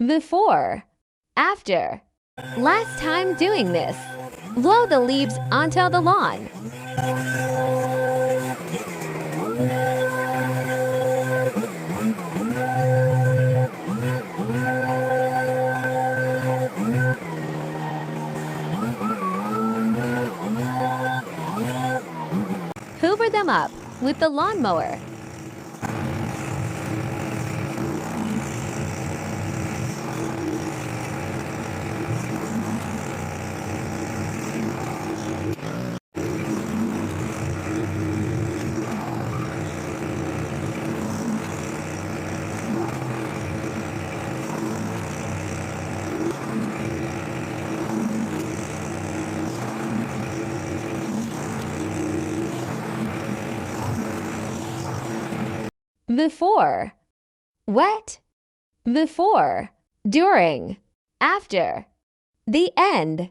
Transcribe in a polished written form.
before, after. Last time doing this. Blow the leaves onto the lawn. Hoover them up with the lawnmower. Before, wet, before, during, after, the end.